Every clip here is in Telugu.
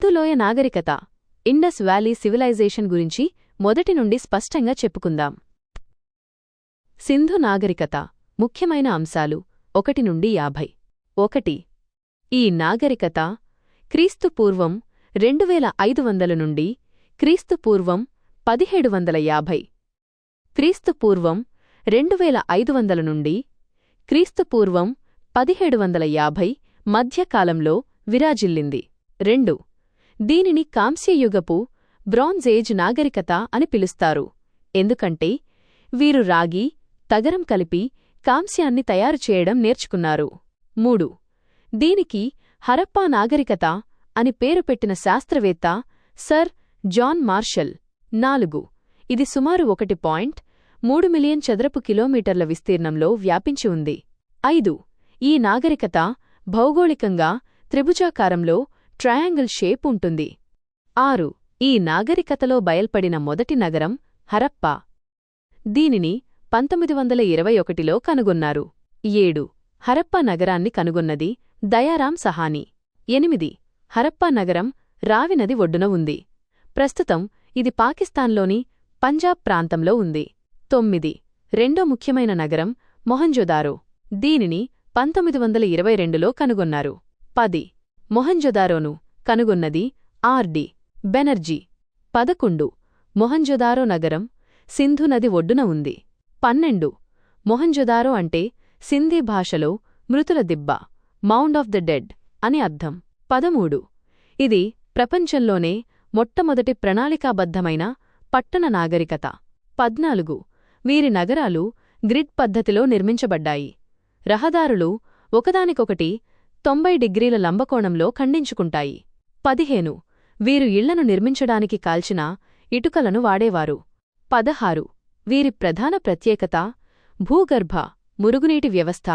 సింధులోయ నాగరికత ఇండస్ వ్యాలీ సివిలైజేషన్ గురించి మొదటి నుండి స్పష్టంగా చెప్పుకుందాం. సింధు నాగరికత ముఖ్యమైన అంశాలు 1 నుండి 50. 1. ఈ నాగరికత క్రీస్తుపూర్వం 2500 నుండి క్రీస్తుపూర్వం 1750, క్రీస్తుపూర్వం 2500 నుండి క్రీస్తుపూర్వం 1750 మధ్యకాలంలో విరాజిల్లింది. 2. దీనిని కాంస్యయుగపు బ్రాంజ్ ఏజ్ నాగరికత అని పిలుస్తారు, ఎందుకంటే వీరు రాగి, తగరం కలిపి కాంస్యాన్ని తయారుచేయడం నేర్చుకున్నారు. 3. దీనికి హరప్పా నాగరికత అని పేరు పెట్టిన శాస్త్రవేత్త సర్ జాన్ మార్షల్. 4. ఇది సుమారు 1.3 మిలియన్ చదరపు కిలోమీటర్ల విస్తీర్ణంలో వ్యాపించి ఉంది. 5. ఈ నాగరికత భౌగోళికంగా త్రిభుజాకారంలో ట్రయాంగిల్ షేప్ ఉంటుంది. 6. ఈ నాగరికతలో బయల్పడిన మొదటి నగరం హరప్పా. దీనిని 1921లో కనుగొన్నారు. 7. హరప్పా నగరాన్ని కనుగొన్నది దయారాం సహానీ. 8. హరప్పా నగరం రావి నది ఒడ్డున ఉంది. ప్రస్తుతం ఇది పాకిస్తాన్లోని పంజాబ్ ప్రాంతంలో ఉంది. 9. రెండో ముఖ్యమైన నగరం మొహంజొదారో. దీనిని 1922లో కనుగొన్నారు. 10. మొహంజొదారోను కనుగొన్నది ఆర్.డి. బెనర్జీ. 11. మొహంజొదారో నగరం సింధు నది ఒడ్డున ఉంది. 12. మొహంజొదారో అంటే సింధీ భాషలో మృతుల దిబ్బ, మౌండ్ ఆఫ్ ద డెడ్ అని అర్థం. 13. ఇది ప్రపంచంలోనే మొట్టమొదటి ప్రణాళికాబద్ధమైన పట్టణ నాగరికత. 14. వీరి నగరాలు గ్రిడ్ పద్ధతిలో నిర్మించబడ్డాయి. రహదారులు ఒకదానికొకటి 90 డిగ్రీల లంబకోణంలో ఖండించుకుంటాయి. 15. వీరు ఇళ్లను నిర్మించడానికి కాల్చిన ఇటుకలను వాడేవారు. 16. వీరి ప్రధాన ప్రత్యేకత భూగర్భ మురుగునీటి వ్యవస్థ,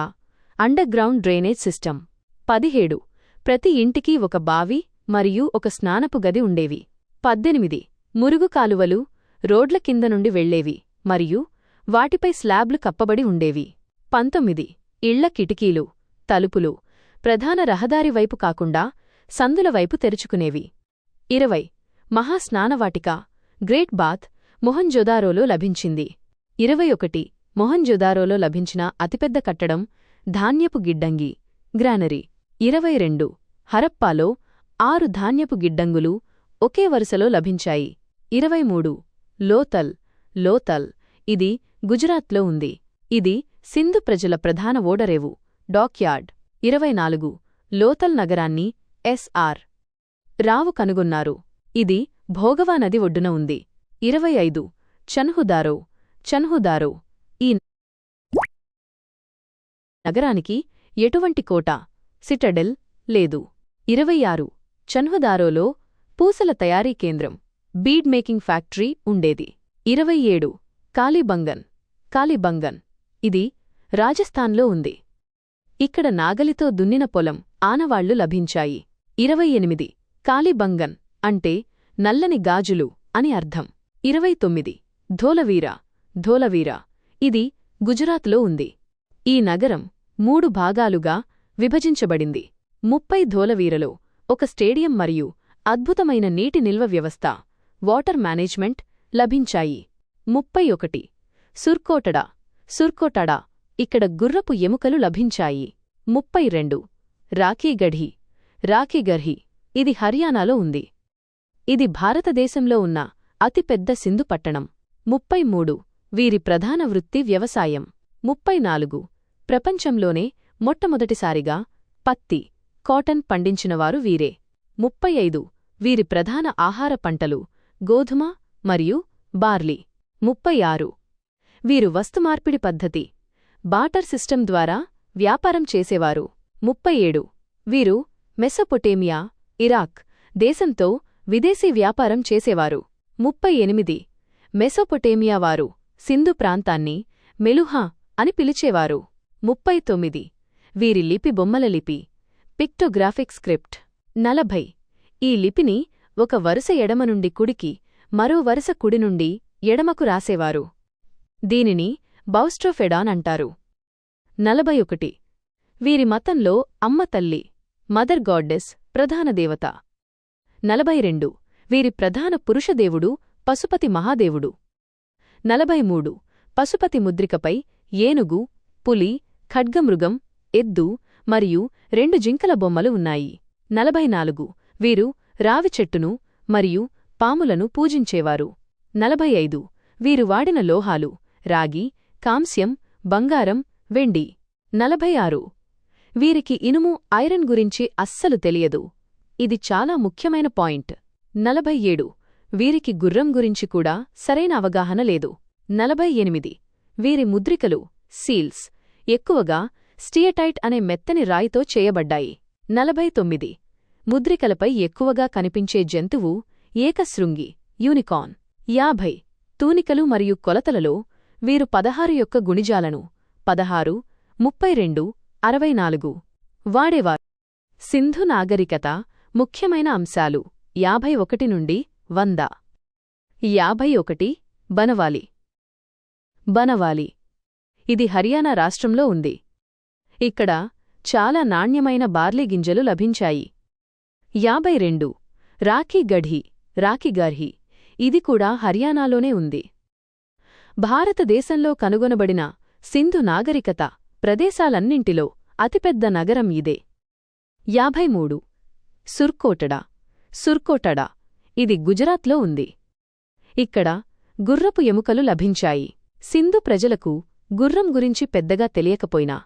అండర్గ్రౌండ్ డ్రైనేజ్ సిస్టమ్. 17. ప్రతి ఇంటికి ఒక బావి మరియు ఒక స్నానపు గది ఉండేవి. 18. మురుగు కాలువలు రోడ్ల కింద నుండి వెళ్లేవి మరియు వాటిపై స్లాబ్లు కప్పబడి ఉండేవి. 19. ఇళ్ల కిటికీలు, తలుపులు ప్రధాన రహదారి వైపు కాకుండా సందుల వైపు తెరుచుకునేవి. 20. మహాస్నానవాటిక గ్రేట్ బాత్ మొహంజొదారోలో లభించింది. 21. మొహంజొదారోలో లభించిన అతిపెద్ద కట్టడం ధాన్యపు గిడ్డంగి, గ్రానరీ. 22. హరప్పాలో 6 ధాన్యపు గిడ్డంగులు ఒకే వరుసలో లభించాయి. 23. లోతల్ ఇది గుజరాత్లో ఉంది. ఇది సింధు ప్రజల ప్రధాన ఓడరేవు, డాక్యార్డ్. 24. లోతల్ నగరాన్ని ఎస్.ఆర్. రావు కనుగొన్నారు. ఇది భోగవా నది ఒడ్డున ఉంది. 25. చన్హుదారో ఈ నగరానికి ఎటువంటి కోట, సిటడెల్ లేదు. 26. చన్హుదారోలో పూసల తయారీ కేంద్రం, బీడ్ మేకింగ్ ఫ్యాక్టరీ ఉండేది. 27. కాలిబంగన్ ఇది రాజస్థాన్లో ఉంది. ఇక్కడ నాగలితో దున్నిన పొలం ఆనవాళ్లు లభించాయి. 28. కాలిబంగన్ అంటే నల్లని గాజులు అని అర్థం. 29. ధోలవీరా ఇది గుజరాత్లో ఉంది. ఈ నగరం 3 భాగాలుగా విభజించబడింది. 30 ధోలవీరలో ఒక స్టేడియం మరియు అద్భుతమైన నీటి నిల్వ వ్యవస్థ, వాటర్ మేనేజ్మెంట్ లభించాయి. 31. సుర్కోటడా ఇక్కడ గుర్రపు ఎముకలు లభించాయి. 32. రాఖీగఢీ ఇది హర్యానాలో ఉంది. ఇది భారతదేశంలో ఉన్న అతిపెద్ద సింధు పట్టణం. 33. వీరి ప్రధాన వృత్తి వ్యవసాయం. 34. ప్రపంచంలోనే మొట్టమొదటిసారిగా పత్తి, కాటన్ పండించినవారు వీరే. 35. వీరి ప్రధాన ఆహార పంటలు గోధుమ మరియు బార్లీ. 36. వీరు వస్తుమార్పిడి పద్ధతి, బాటర్ సిస్టమ్ ద్వారా వ్యాపారం చేసేవారు. 37. వీరు మెసొపొటేమియా, ఇరాక్ దేశంతో విదేశీ వ్యాపారం చేసేవారు. 38. మెసొపొటేమియా వారు సింధు ప్రాంతాన్ని మెలుహా అని పిలిచేవారు. 39. వీరి లిపి బొమ్మల లిపి, పిక్టోగ్రాఫిక్ స్క్రిప్ట్. 40. ఈ లిపిని ఒక వరుస ఎడమ నుండి కుడికి, మరో వరుస కుడి నుండి ఎడమకు రాసేవారు. దీనిని బౌస్ట్రోఫెడాన్ అంటారు. 41. వీరి మతంలో అమ్మ తల్లి, మదర్ గాడ్డెస్ ప్రధాన దేవత. 42 వీరి ప్రధాన పురుషదేవుడు పశుపతి మహాదేవుడు. 43 పశుపతి ముద్రికపై ఏనుగు, పులి, ఖడ్గమృగం, ఎద్దు మరియు 2 జింకల బొమ్మలు ఉన్నాయి. 44 వీరు రావి చెట్టును మరియు పాములను పూజించేవారు. 45 వీరు వాడిన లోహాలు రాగి, కాంస్యం, బంగారం, వెండి. 46 వీరికి ఇనుము, ఐరన్ గురించి అస్సలు తెలియదు. ఇది చాలా ముఖ్యమైన పాయింట్. 47 వీరికి గుర్రం గురించి కూడా సరైన అవగాహన లేదు. 48 వీరి ముద్రికలు సీల్స్ ఎక్కువగా స్టియటైట్ అనే మెత్తని రాయితో చేయబడ్డాయి. 49 ముద్రికలపై ఎక్కువగా కనిపించే జంతువు ఏకశృంగి యూనికార్న్. 50 తూనికలు మరియు కొలతలలో వీరు 16 యొక్క గుణిజాలను 16, 32, 64 వాడేవారు. సింధు నాగరికత ముఖ్యమైన అంశాలు 51 నుండి 100. 51 బనవాలి. బనవాలి ఇది హర్యానా రాష్ట్రంలో ఉంది. ఇక్కడ చాలా నాణ్యమైన బార్లీ గింజలు లభించాయి. 52 రాఖీ గఢీ, రాఖీ గర్హి ఇది కూడా హర్యానాలోనే ఉంది. భారతదేశంలో కనుగొనబడిన సింధు నాగరికత ప్రదేశాలన్నింటిలో అతిపెద్ద నగరం ఇదే. 53 సుర్కోటడా, సుర్కోటడా ఇది గుజరాత్లో ఉంది. ఇక్కడ గుర్రపు ఎముకలు లభించాయి. సింధు ప్రజలకు గుర్రం గురించి పెద్దగా తెలియకపోయినా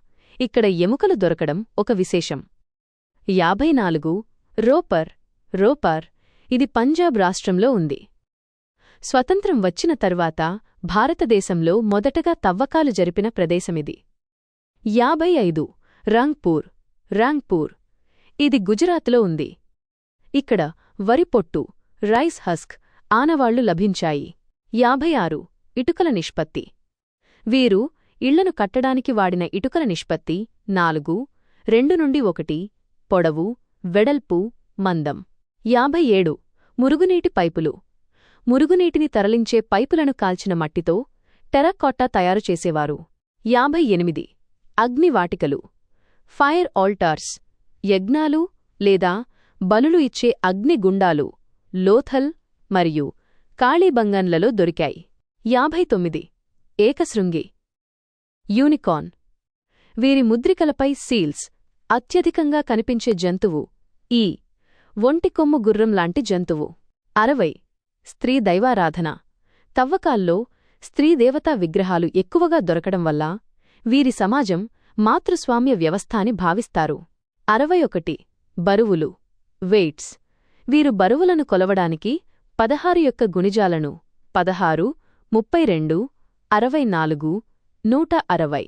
ఇక్కడ ఎముకలు దొరకడం ఒక విశేషం. 54 రోపర్, రోపర్ ఇది పంజాబ్ రాష్ట్రంలో ఉంది. స్వతంత్రం వచ్చిన తర్వాత భారతదేశంలో మొదటగా తవ్వకాలు జరిపిన ప్రదేశమిది. 55 రాంగ్పూర్, రాంగ్పూర్ ఇది గుజరాత్లో ఉంది. ఇక్కడ వరి పొట్టు, రైస్ హస్క్ ఆనవాళ్లు లభించాయి. 56 ఇటుకల నిష్పత్తి వీరు ఇళ్లను కట్టడానికి వాడిన ఇటుకల నిష్పత్తి 4, 2 నుండి 1 పొడవు, వెడల్పు, మందం. 57 మురుగునీటి పైపులు మురుగునీటిని తరలించే పైపులను కాల్చిన మట్టితో టెర్రకోట్టా తయారుచేసేవారు. 58 అగ్నివాటికలు ఫైర్ ఆల్టార్స్ యజ్ఞాలు లేదా బలులు ఇచ్చే అగ్నిగుండాలు లోథల్ మరియు కాళీబంగన్లలో దొరికాయి. 59 ఏకశృంగి యూనికార్న్ వీరి ముద్రికలపై సీల్స్ అత్యధికంగా కనిపించే జంతువు ఈ ఒంటికొమ్ము గుర్రం లాంటి జంతువు. 60 స్త్రీ దైవారాధన తవ్వకాల్లో స్త్రీదేవతా విగ్రహాలు ఎక్కువగా దొరకడం వల్ల వీరి సమాజం మాతృస్వామ్య వ్యవస్థ అని భావిస్తారు. 61 బరువులు వెయిట్స్ వీరు బరువులను కొలవడానికి 16 యొక్క గుణిజాలను 16, 32, 64, 160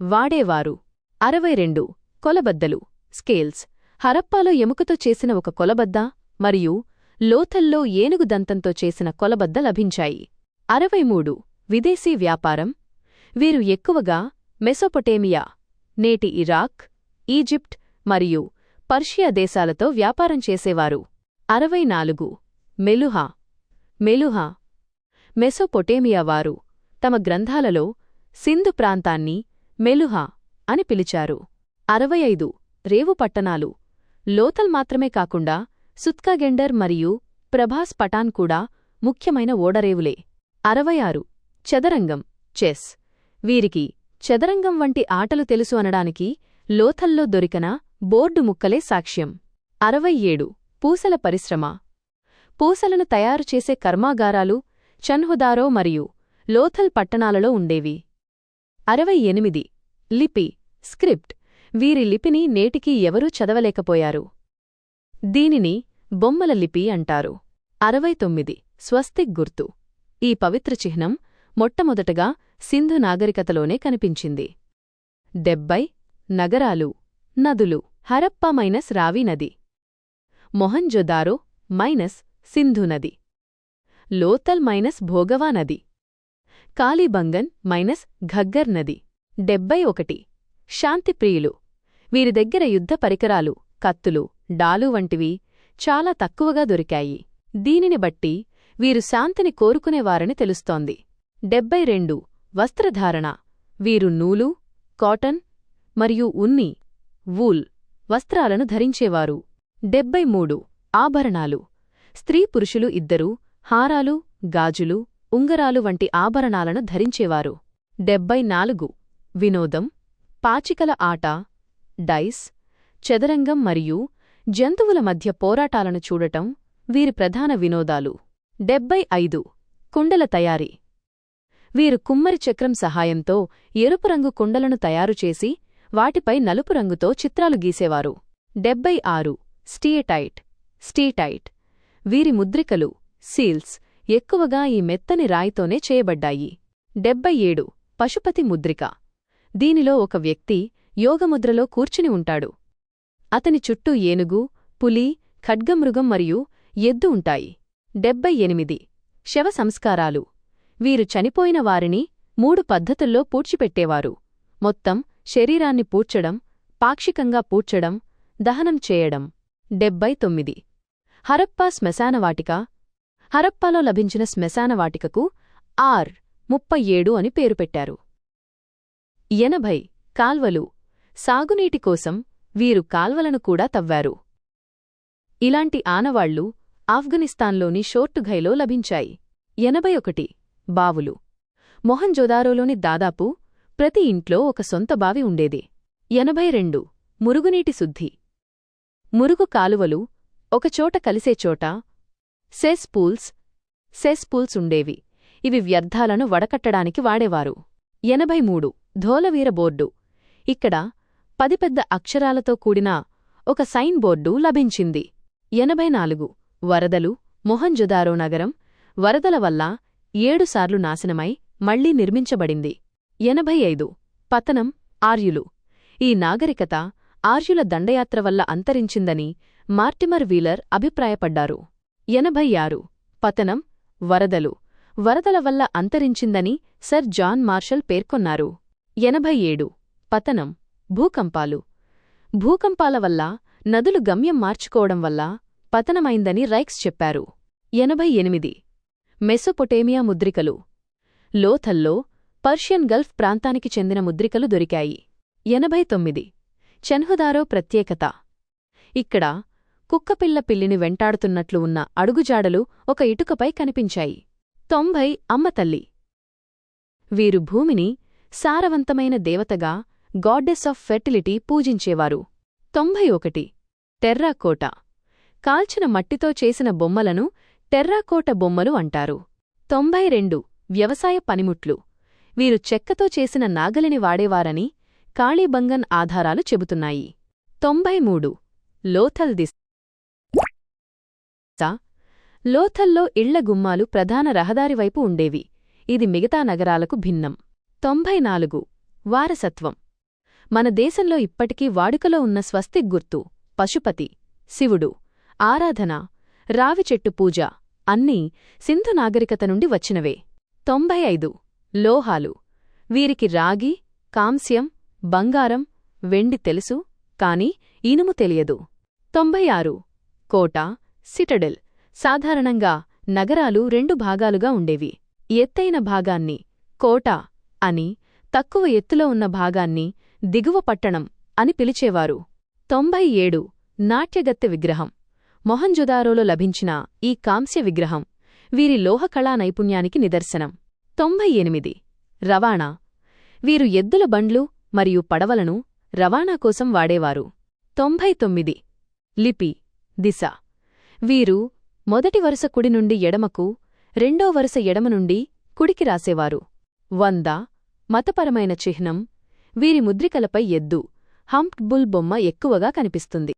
వాడేవారు. 62 కొలబద్దలు స్కేల్స్ హరప్పాలో ఎముకతో చేసిన ఒక కొలబద్ద మరియు లోథల్లో ఏనుగు దంతంతో చేసిన కొలబద్ద లభించాయి. 63 విదేశీ వ్యాపారం వీరు ఎక్కువగా మెసొపొటేమియా, నేటి ఇరాక్, ఈజిప్ట్ మరియు పర్షియా దేశాలతో వ్యాపారం చేసేవారు. 64 మెలుహా, మెలుహా మెసొపొటేమియా వారు తమ గ్రంథాలలో సింధు ప్రాంతాన్ని మెలుహా అని పిలిచారు. 65 రేవు పట్టణాలు లోథల్ మాత్రమే కాకుండా సుత్కాగెండర్ మరియు ప్రభాస్ పటాన్ కూడా ముఖ్యమైన ఓడరేవులే. 66 చదరంగం చెస్ వీరికి చదరంగం వంటి ఆటలు తెలుసు అనడానికి లోథల్లో దొరికిన బోర్డు ముక్కలే సాక్ష్యం. 67 పూసల పరిశ్రమ పూసలను తయారుచేసే కర్మాగారాలు చన్హుదారో మరియు లోథల్ పట్టణాలలో ఉండేవి. 68 లిపి స్క్రిప్ట్ వీరి లిపిని నేటికీ ఎవరూ చదవలేకపోయారు. దీనిని బొమ్మల లిపి అంటారు. 69 స్వస్తిక్ గుర్తు ఈ పవిత్ర చిహ్నం మొట్టమొదటగా సింధు నాగరికతలోనే కనిపించింది. 70 నగరాలు నదులు హరప్పా మైనస్ రావి నది, మొహంజొదారో మైనస్ సింధు నది, లోతల్ మైనస్ భోగవా నది, కాళీబంగన్ మైనస్ ఘగ్గర్ నది. 71 శాంతిప్రియులు వీరి దగ్గర యుద్ధ పరికరాలు కత్తులు, డాలు వంటివి చాలా తక్కువగా దొరికాయి. దీనిని బట్టి వీరు శాంతిని కోరుకునేవారని తెలుస్తోంది. 72 వస్త్రధారణ వీరు నూలు, కాటన్ మరియు ఉన్ని వూల్ వస్త్రాలను ధరించేవారు. 73 ఆభరణాలు. స్త్రీ పురుషులు ఇద్దరూ హారాలు, గాజులు, ఉంగరాలు వంటి ఆభరణాలను ధరించేవారు. 74 వినోదం. పాచికల ఆట, డైస్, చదరంగం మరియు జంతువుల మధ్య పోరాటాలను చూడటం వీరి ప్రధాన వినోదాలు. 75 కుండల తయారీ. వీరు కుమ్మరి చక్రం సహాయంతో ఎరుపు రంగు కుండలను తయారుచేసి వాటిపై నలుపు రంగుతో చిత్రాలు గీసేవారు. 76 స్టీటైట్. వీరి ముద్రికలు, సీల్స్ ఎక్కువగా ఈ మెత్తని రాయితోనే చేయబడ్డాయి. 77 పశుపతి ముద్రిక. దీనిలో ఒక వ్యక్తి యోగముద్రలో కూర్చుని ఉంటాడు. అతని చుట్టూ ఏనుగు, పులి, ఖడ్గమృగం మరియు ఎద్దు ఉంటాయి. 78 శవ సంస్కారాలు. వీరు చనిపోయిన వారిని 3 పద్ధతుల్లో పూడ్చిపెట్టేవారు. మొత్తం శరీరాన్ని పూడ్చడం, పాక్షికంగా పూడ్చడం, దహనం చేయడం. 79 హరప్పా శ్మశానవాటిక. హరప్పాలో లభించిన శ్మశానవాటికకు R37 అని పేరు పెట్టారు. 80 కాల్వలు. సాగునీటి కోసం వీరు కాల్వలను కూడా తవ్వారు. ఇలాంటి ఆనవాళ్లు ఆఫ్ఘనిస్తాన్లోని షోర్టుఘైలో లభించాయి. 81 బావులు. మొహంజొదారోలోని దాదాపు ప్రతి ఇంట్లో ఒక సొంత బావి ఉండేది. 82 మురుగునీటి శుద్ధి. మురుగు కాలువలు ఒకచోట కలిసే చోట సెస్ పూల్స్ ఉండేవి. ఇవి వ్యర్థాలను వడకట్టడానికి వాడేవారు. 83 ధోలవీర బోర్డు. ఇక్కడ 10 పెద్ద అక్షరాలతో కూడిన ఒక సైన్ బోర్డు లభించింది. 84 వరదలు. మొహంజొదారో నగరం వరదల వల్ల 7 సార్లు నాశనమై మళ్లీ నిర్మించబడింది. 85 పతనం. ఆర్యులు. ఈ నాగరికత ఆర్యుల దండయాత్ర వల్ల అంతరించిందని మార్టిమర్ వీలర్ అభిప్రాయపడ్డారు. 86 పతనం. వరదల వల్ల అంతరించిందని సర్ జాన్ మార్షల్ పేర్కొన్నారు. 87 పతనం. భూకంపాలు. భూకంపాల వల్ల నదులు గమ్యం మార్చుకోవడం వల్ల పతనమైందని రైక్స్ చెప్పారు. 88 మెసొపొటేమియా ముద్రికలు. లోథల్లో పర్షియన్ గల్ఫ్ ప్రాంతానికి చెందిన ముద్రికలు దొరికాయి. 89 చెన్హుదారో ప్రత్యేకత. ఇక్కడ కుక్కపిల్ల పిల్లిని వెంటాడుతున్నట్లు ఉన్న అడుగుజాడలు ఒక ఇటుకపై కనిపించాయి. 90 అమ్మతల్లి. వీరు భూమిని సారవంతమైన దేవతగా, గాడ్డెస్ ఆఫ్ ఫెర్టిలిటీ పూజించేవారు. 91 టెర్రాకోట. కాల్చిన మట్టితో చేసిన బొమ్మలను టెర్రాకోట బొమ్మలు అంటారు. 92 వ్యవసాయ పనిముట్లు. వీరు చెక్కతో చేసిన నాగలిని వాడేవారని కాళీబంగన్ ఆధారాలు చెబుతున్నాయి. 93 లోథల్ దిశ. లోథల్లో ఇళ్ల గుమ్మాలు ప్రధాన రహదారివైపు ఉండేవి. ఇది మిగతా నగరాలకు భిన్నం. 94 వారసత్వం. మన దేశంలో ఇప్పటికీ వాడుకలో ఉన్న స్వస్తిక్ గుర్తు, పశుపతి, శివుడు, ఆరాధన, రావిచెట్టు పూజ అన్నీ సింధు నాగరికత నుండి వచ్చినవే. 95 లోహాలు. వీరికి రాగి, కాంస్యం, బంగారం, వెండి తెలుసు, కాని ఇనుము తెలియదు. 96 కోట, సిటడెల్. సాధారణంగా నగరాలు 2 భాగాలుగా ఉండేవి. ఎత్తైన భాగాన్ని కోట అని, తక్కువ ఎత్తులో ఉన్న భాగాన్ని దిగువ పట్టణం అని పిలిచేవారు. 97 నాట్యగత్తె విగ్రహం. మొహంజొదారోలో లభించిన ఈ కాంస్య విగ్రహం వీరి లోహకళా నైపుణ్యానికి నిదర్శనం. 98 రవాణా. వీరు ఎద్దుల బండ్లు మరియు పడవలను రవాణా కోసం వాడేవారు. 99 లిపి, దిశ. వీరు మొదటి వరుస కుడి నుండి ఎడమకు, రెండో వరుస ఎడమ నుండి కుడికి రాసేవారు. 100 మతపరమైన చిహ్నం. వీరి ముద్రికలపై ఎద్దు, హంప్డ్ బుల్ బొమ్మ ఎక్కువగా కనిపిస్తుంది.